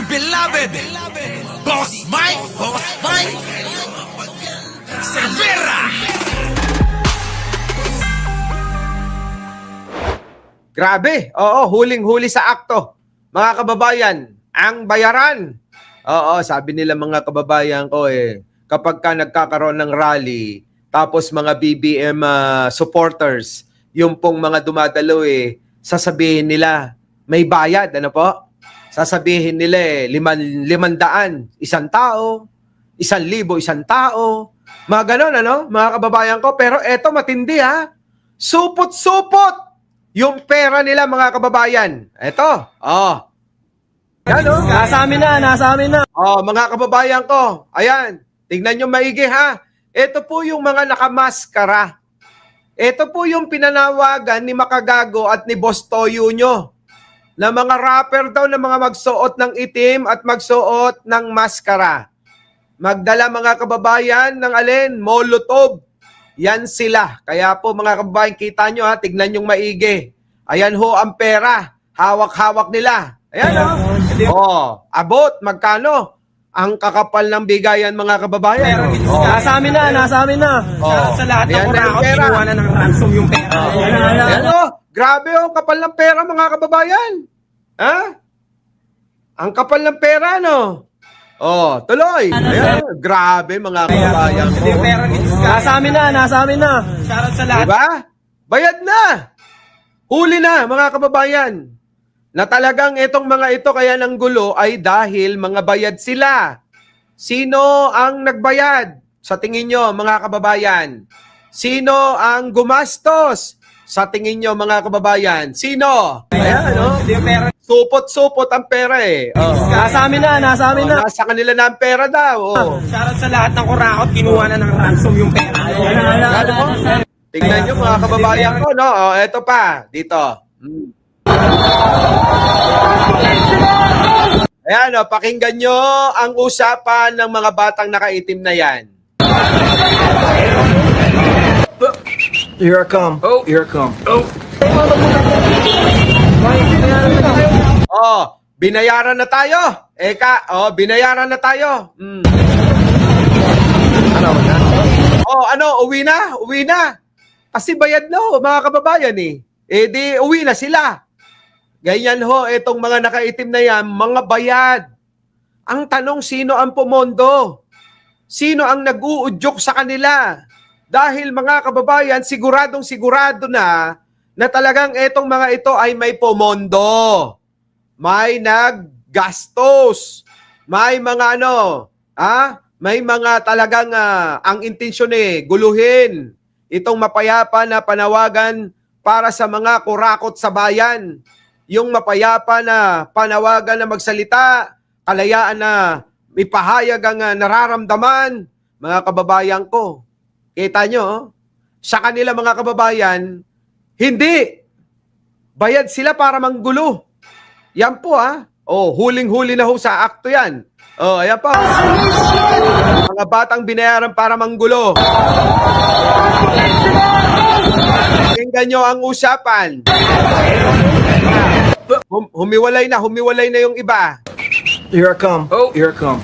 dear beloved, Boss Mike, Cervera. Grabe, oo, huling-huli sa akto. Mga kababayan, ang bayaran. Oo, sabi nila mga kababayan ko kapag ka nagkakaroon ng rally, tapos mga BBM supporters, yung pong mga dumadalo sasabihin nila, may bayad, ano po? Sasabihin nila 500, isang tao, 1,000, isang tao. Mga ganon, ano, mga kababayan ko. Pero eto matindi ha. Supot-supot yung pera nila mga kababayan. Eto, yan o. Nasa amin na. Mga kababayan ko, ayan, tignan nyo maigi ha. Ito po yung mga nakamaskara. Ito po yung pinanawagan ni Makagago at ni Boss Toyo nyo. Na mga rapper daw na mga magsuot ng itim at magsuot ng maskara. Magdala mga kababayan ng alin? Molotov. Yan sila. Kaya po mga kababayan, kita nyo ha, tignan yung maigi. Ayan ho ang pera. Hawak-hawak nila. Ayan o. Abot, magkano? Ang kakapal ng bigayan mga kababayan. Nasa amin na. Sa lahat ng Ayan na yung kurakot, pera. kinuha na ng ransom yung pera. Ayan o. Grabe o, kapal ng pera mga kababayan. Ha? Ang kapal ng pera, no? Tuloy. Ayan, grabe mga kababayan ko. Yung pera ni Nasa amin na. Shoutout sa lahat. Diba? Bayad na. Huli na, mga kababayan. Na talagang itong mga ito kaya ng gulo ay dahil mga bayad sila. Sino ang nagbayad? Sa tingin nyo, mga kababayan. Sino ang gumastos? Sa tingin nyo, mga kababayan. Sino? Ayan, no? Yung pera. Supot-supot ang pera Nasa amin na. Nasa kanila na ang pera daw. Shoutout sa lahat ng kurakot, kinuha na ng ransom yung pera. Ano po? Tingnan nyo mga kababayan ko, no? Eto pa, dito. Ayan, pakinggan nyo ang usapan ng mga batang nakaitim na yan. Here I come. Here I come. Binayaran na tayo. Binayaran na tayo. Uwi na? Uwi na. Kasi bayad na mga kababayan di uwi na sila. Ganyan itong mga nakaitim na yan, mga bayad. Ang tanong, sino ang pumondo? Sino ang nag-uudyok sa kanila? Dahil mga kababayan, siguradong sigurado na talagang itong mga ito ay may pumondo. May naggastos. May mga may mga talagang ang intensyon guluhin itong mapayapa na panawagan para sa mga kurakot sa bayan. Yung mapayapa na panawagan na magsalita, kalayaan na ipahayag ang nararamdaman, mga kababayan ko. Kita nyo, sa kanila mga kababayan, hindi. Bayad sila para manggulo. Yan po huling-huli na sa akto yan. Ayan po. Mga batang binayaran para manggulo. Tingnan nyo ang usapan. Humiwalay na yung iba. Here I come. Here I come.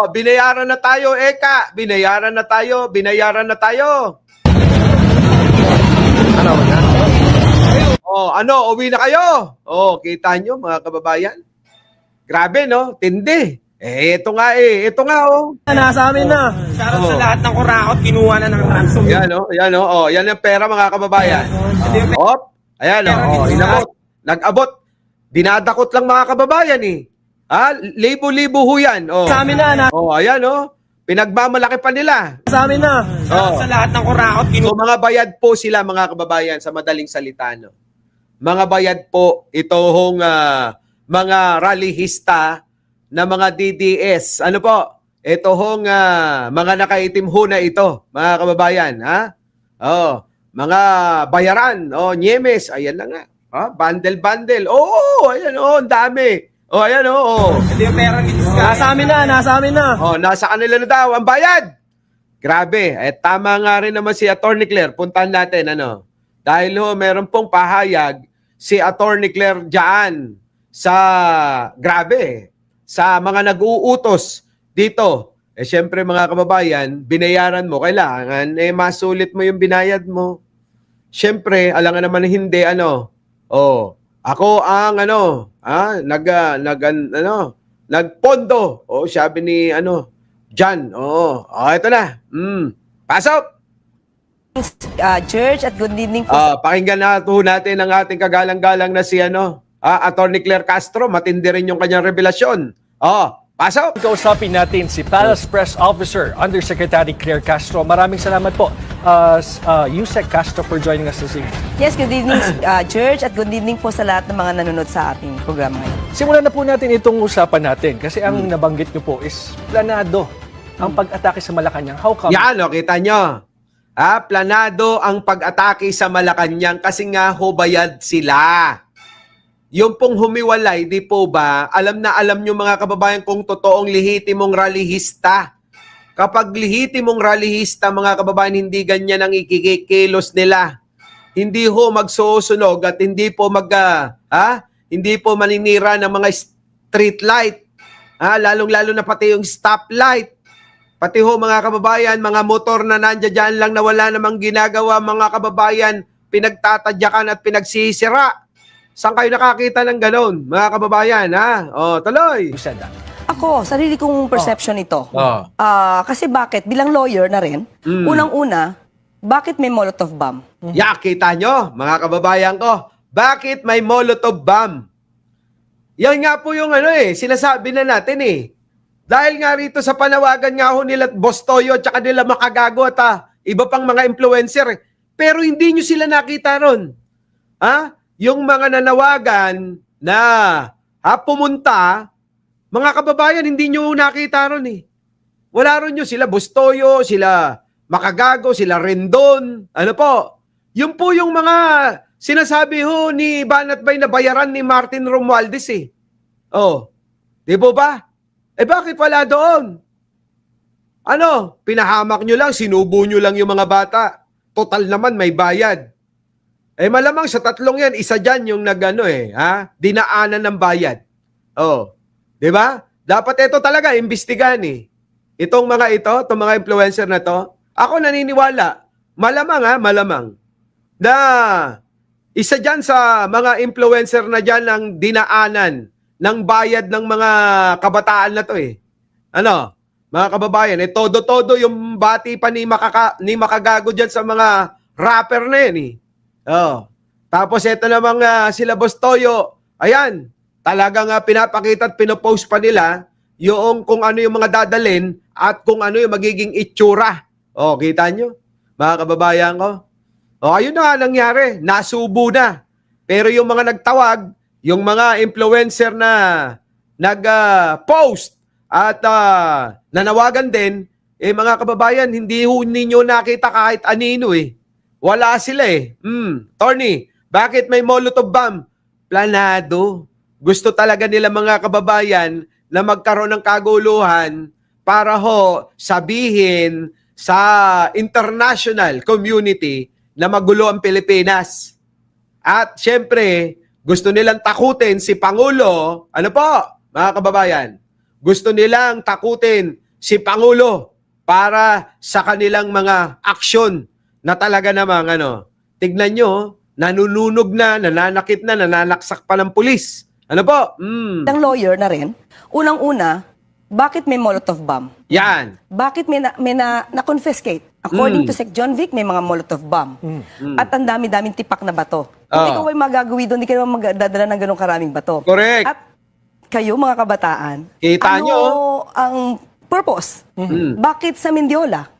Binayaran na tayo, Eka. Binayaran na tayo. Uwi na kayo. Kita nyo mga kababayan. Grabe, no? Tindi. Ito nga. Nasa amin na. Shoutout sa lahat ng kurakot, kinuha na ng ransom. Yan, yan ang pera mga kababayan. Ayan, inabot. Nag-abot. Dinadakot lang mga kababayan libo-libo ho yan. Nasa amin na. Ayan, pinagmamalaki pa nila. Nasa amin na. Shoutout sa lahat ng kurakot, So mga bayad po sila mga kababayan sa madaling salita. Mga bayad po itong mga rallyhista na mga DDS. Ano po? Ito mga nakaitim na ito, mga kababayan. Mga bayaran. Nyemes. Ayan na nga. Bundle. Ayan ang dami. Ayan yung pera ni Nasa amin na. Nasa kanila na daw ang bayad. Grabe. Tama nga rin naman si Atty. Claire. Puntahan natin, Dahil meron pong pahayag si Attorney Claire dyan sa, grabe, sa mga nag-uutos dito. Eh syempre mga kababayan, binayaran mo, kailangan masulit mo yung binayad mo. Syempre, alam nga naman hindi ako ang nagpondo. Sabi ni John. Ito na. Pasok. Church at good evening po. Pakinggan natin ang ating kagalang-galang na si Attorney Claire Castro. Matindi rin yung kanyang revelasyon. Pasok. Kausapin natin si Palace Press Officer Undersecretary Claire Castro. Maraming salamat po, Yusek Castro, for joining us this evening. Yes, good evening Church at good evening po sa lahat ng mga nanonood sa ating programa ngayon. Simulan na po natin itong usapan natin kasi ang nabanggit niyo po is planado ang pag-atake sa Malacanang. How come? Yan, kita nyo. Planado ang pag-atake sa Malacanang kasi nga hubayad sila. Yung pong humiwalay, di po ba, alam na alam nyo mga kababayan kung totoong lihitimong rallyista. Kapag lihitimong rallyista, mga kababayan, hindi ganyan ang ikikilos nila. Hindi ho magsusunog at hindi po hindi po maninira ng mga street light. Lalong-lalo na pati yung stoplight. Pati ho mga kababayan, mga motor na nandiyan lang na wala namang ginagawa, mga kababayan, pinagtatadyakan at pinagsisira. Saan kayo nakakita ng ganon, mga kababayan, tuloy. You said that. Ako, sarili kong perception ito. Kasi bakit? Bilang lawyer na rin, unang-una, bakit may Molotov bomb? Kita nyo, mga kababayan ko, bakit may Molotov bomb? Yan nga po yung sinasabi na natin Dahil nga rito sa panawagan nga ho nila Boss Toyo at saka nila Makagago at iba pang mga influencer. Pero hindi nyo sila nakita ron. Yung mga nanawagan na pumunta, mga kababayan, hindi nyo nakita ron Wala ron nyo sila Boss Toyo, sila Makagago, sila Rendon. Yun po yung mga sinasabi ho ni Banat Bay na bayaran ni Martin Romualdez di po ba? Bakit wala doon? Pinahamak nyo lang, sinubo nyo lang yung mga bata. Total naman may bayad. Malamang sa tatlong yan, isa dyan yung dinaanan ng bayad. Di ba? Dapat ito talaga, imbestigahan Itong mga influencer na to, ako naniniwala, malamang, na isa dyan sa mga influencer na dyan ang dinaanan ng bayad ng mga kabataan na to mga kababayan, todo-todo yung bati pa ni Makagago dyan sa mga rapper na yan Tapos ito namang sila Boss Toyo, ayan, talagang pinapakita at pinopost pa nila yung kung ano yung mga dadalin at kung ano yung magiging itsura. Kita nyo, mga kababayan ko. Ayun na nangyari, nasubo na. Pero yung mga nagtawag, yung mga influencer na nag-post at nanawagan din, mga kababayan, hindi ho ninyo nakita kahit anino Wala sila Tony, bakit may Molotov bomb? Planado. Gusto talaga nila mga kababayan na magkaroon ng kaguluhan para ho sabihin sa international community na magulo ang Pilipinas. At syempre, gusto nilang takutin si Pangulo. Mga kababayan? Gusto nilang takutin si Pangulo para sa kanilang mga aksyon na talaga namang tignan nyo, nanununog na, nananakit na, nananaksak pa ng pulis. Bilang lawyer na rin, unang-una, bakit may Molotov bomb? Yan. Bakit may na-confiscate? According to Sec. John Vic, may mga Molotov bomb. At ang dami-daming tipak na bato. Kung ikaw ay magagawi doon, hindi kayo magdadala ng ganong karaming bato. Correct. At kayo, mga kabataan, Kita nyo? ang purpose? Bakit sa Mendiola?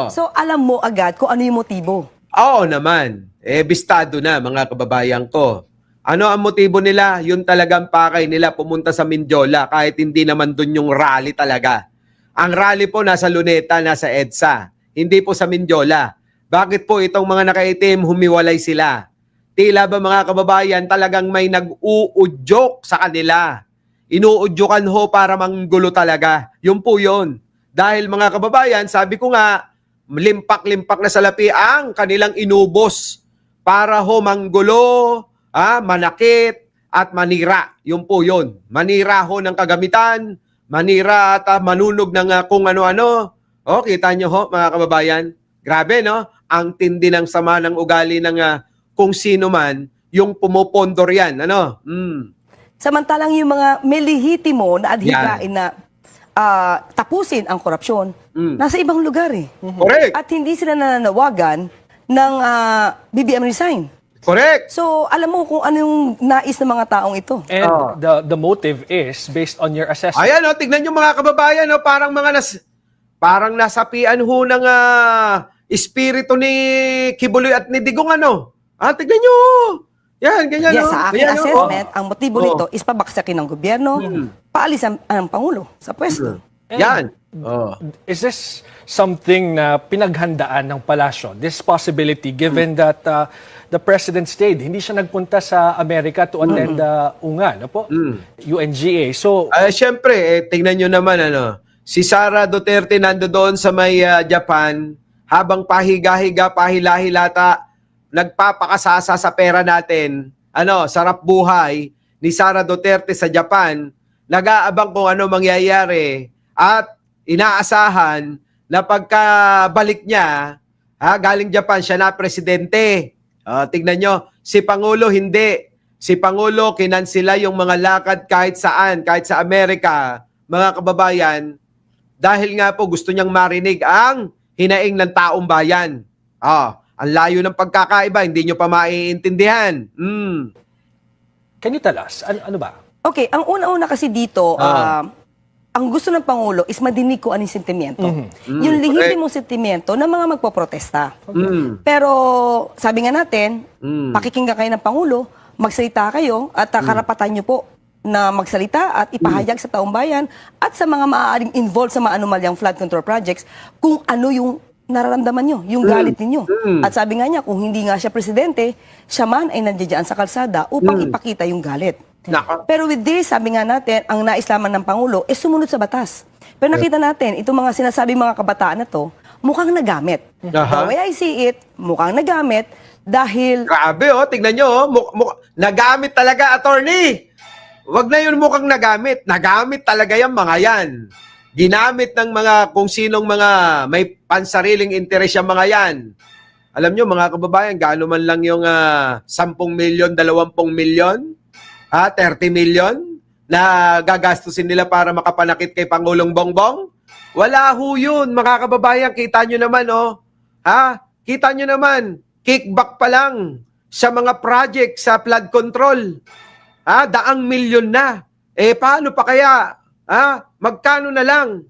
So, alam mo agad kung ano yung motibo. Oo naman. Bistado na, mga kababayan ko. Ano ang motibo nila? Yun talagang pakay nila pumunta sa Mindiola kahit hindi naman dun yung rally talaga. Ang rally po nasa Luneta, nasa EDSA. Hindi po sa Mindiola. Bakit po itong mga nakaitim humiwalay sila? Tila ba mga kababayan talagang may nag-uudyok sa kanila? Inuudyukan ho para manggulo talaga. Yun po yun. Dahil mga kababayan, sabi ko nga, limpak-limpak na salapi ang kanilang inubos para ho manggulo, manakit at manira. Yun po yun. Manira ho ng kagamitan, manira at manunog ng kung ano-ano. O, kita nyo ho, mga kababayan. Grabe, no? Ang tindi ng sama ng ugali ng kung sino man yung pumupondor yan. Ano? Samantalang yung mga melihitimo na adhikain na tapusin ang korupsyon, nasa ibang lugar eh. Correct. At hindi sila nananawagan ng BBM resign. Correct. So, alam mo kung ano yung nais ng mga taong ito. And the motive is based on your assessment. Ayan, tignan nyo mga kababayan, parang parang nasapian ho ng espiritu ni Kibuloy at ni Digong, tignan nyo. Yan, ganyan. Yes, sa aking Ayan, assessment, ang motibo nito is pabaksakin ng gobyerno, paalis ang Pangulo sa pwesto. Yan. Is this something na pinaghandaan ng palasyo? This possibility, given that the president stayed, hindi siya nagpunta sa Amerika to attend UNGA, UNGA. So, Siyempre, tingnan nyo naman, si Sara Duterte nando doon sa may Japan, habang pahiga-higa, pahila-hilata, nagpapakasasa sa pera natin, sarap buhay ni Sara Duterte sa Japan, nag-aabang kung ano mangyayari at inaasahan na pagkabalik niya, galing Japan, siya na presidente. Tignan nyo, si Pangulo hindi. Si Pangulo kinansila yung mga lakad kahit saan, kahit sa Amerika, mga kababayan, dahil nga po gusto niyang marinig ang hinaing ng taong bayan. Ang layo ng pagkakaiba, hindi nyo pa maiintindihan. can you tell us, ano ba? Okay, ang una-una kasi dito, ang gusto ng Pangulo is madinig ko anong sentimiento. Yung lehitimong sentimiento ng mga magpoprotesta. Pero sabi nga natin, pakikinggan kayo ng Pangulo, magsalita kayo at karapatan nyo po na magsalita at ipahayag sa taong bayan at sa mga maaaring involved sa mga anomalyang flood control projects kung ano yung nararamdaman nyo, yung galit ninyo. At sabi nga niya, kung hindi nga siya presidente, siya man ay nandiyan sa kalsada upang ipakita yung galit. Pero with this, sabi nga natin, ang nais lamang ng Pangulo is sumunod sa batas. Pero nakita natin, itong mga sinasabi mga kabataan na to, mukhang nagamit. The way I see it, mukhang nagamit dahil... Grabe, tignan nyo, nagamit talaga, attorney. Wag na yun mukhang nagamit. Nagamit talaga yung mga yan. Ginamit ng mga kung sinong mga may pansariling interes yung mga yan. Alam nyo, mga kababayan, gaano man lang yung 10 milyon, 20 milyon, 30 milyon na gagastusin nila para makapanakit kay Pangulong Bongbong? Wala ho yun, mga kababayan. Kita nyo naman, Kita nyo naman, kickback pa lang sa mga project sa flood control. Daang milyon na. Paano pa kaya? Magkano na lang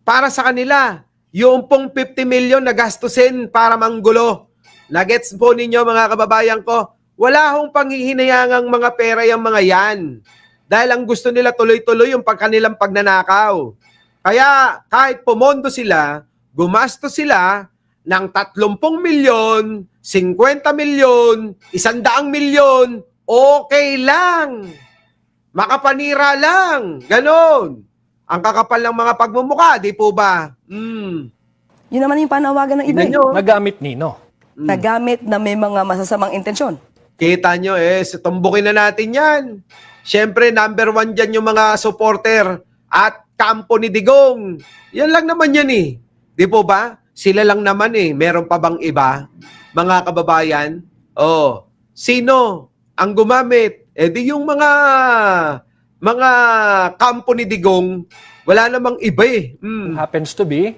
para sa kanila? Yung pong 50 milyon na gastusin para manggulo. Nagets po ninyo, mga kababayan ko, wala hong panghihinayangang mga pera yung mga yan. Dahil ang gusto nila tuloy-tuloy yung kanilang pagnanakaw. Kaya kahit pumondo sila, gumasto sila ng 30 milyon, 50 milyon, 100 milyon, okay lang. Makapanira lang. Ganon. Ang kakapal ng mga pagmumukha, di po ba? Yun naman yung panawagan ng iba. Nagamit nino. Nagamit na may mga masasamang intensyon. Kita nyo, tumbukin na natin yan. Siyempre, number 1 dyan yung mga supporter at kampo ni Digong. Yan lang naman yan Di po ba? Sila lang naman Meron pa bang iba? Mga kababayan? Sino ang gumamit? Di yung mga kampo ni Digong, wala namang iba Happens to be?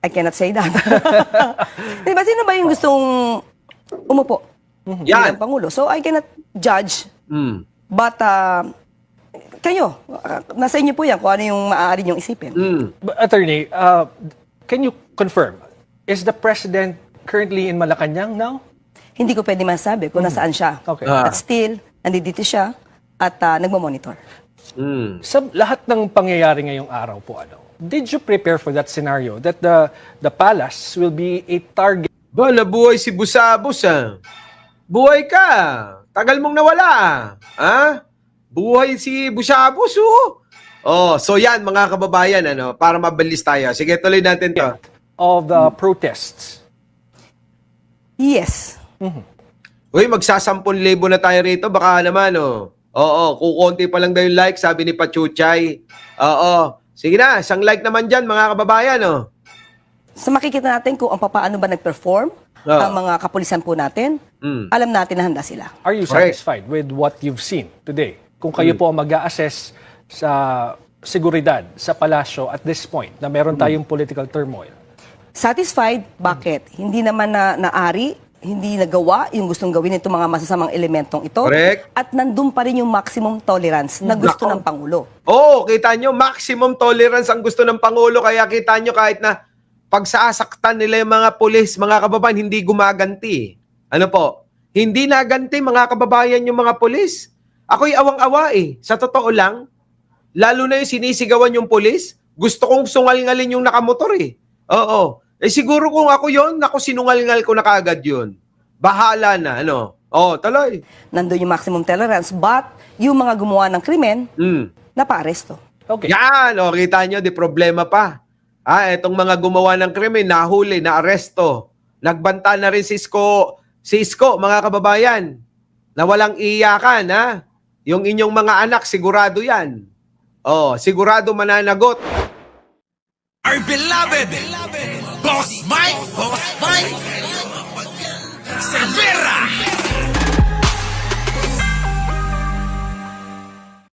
I cannot say that. Diba, sino ba yung gustong umupo? Yan. Bilang Pangulo. So, I cannot judge. But, kayo, nasa inyo po yan kung ano yung maaari niyong isipin. But, Attorney, can you confirm, is the President currently in Malacanang now? Hindi ko pwede masabi kung nasaan siya. Okay. But still, nandito siya at nagmamonitor. Sa lahat ng pangyayari ngayong araw po, did you prepare for that scenario that the palace will be a target? Nabuhay si Busabos Buhay ka. Tagal mong nawala Buhay si Busabos so yan mga kababayan para mabilis tayo. Sige, tuloy natin to. Of the protests? Yes. Uy, magsa-10,000 na tayo rito. Baka naman, oh. Oo, kukunti pa lang daw yung like, sabi ni Pachuchay. Oo. Sige na, isang like naman dyan, mga kababayan, oh. So makikita natin kung paano ba nag-perform ang mga kapulisan po natin. Alam natin na handa sila. Are you satisfied with what you've seen today? Kung kayo po ang mag-a-assess sa seguridad sa palasyo at this point na meron tayong political turmoil. Satisfied? Bakit? Hindi naman naari, hindi nagawa yung gustong gawin itong mga masasamang elementong ito. Correct. At nandun pa rin yung maximum tolerance na gusto ng Pangulo. Oo, kita nyo, maximum tolerance ang gusto ng Pangulo. Kaya kita nyo kahit na pagsasaktan nila yung mga pulis, mga kababayan, hindi gumaganti. Ano po? Hindi naganti, mga kababayan, yung mga pulis. Ako'y awang-awa eh. Sa totoo lang, lalo na yung sinisigawan yung pulis, gusto kong sungal-ngalin yung nakamotor eh. Oo. Eh siguro kung ako yon, ako sinungal-ngal ko na kaagad yun. Bahala na, ano? Oo, tuloy. Nandun yung maximum tolerance, but yung mga gumawa ng krimen, napaaresto. Okay. Yan, o, kita nyo, di problema pa. Etong mga gumawa ng krimen, nahuli, naaresto. Nagbanta na rin si Isko, mga kababayan, na walang iyakan, ha? Yung inyong mga anak, sigurado yan. Oh, sigurado mananagot. Our beloved Boss Mike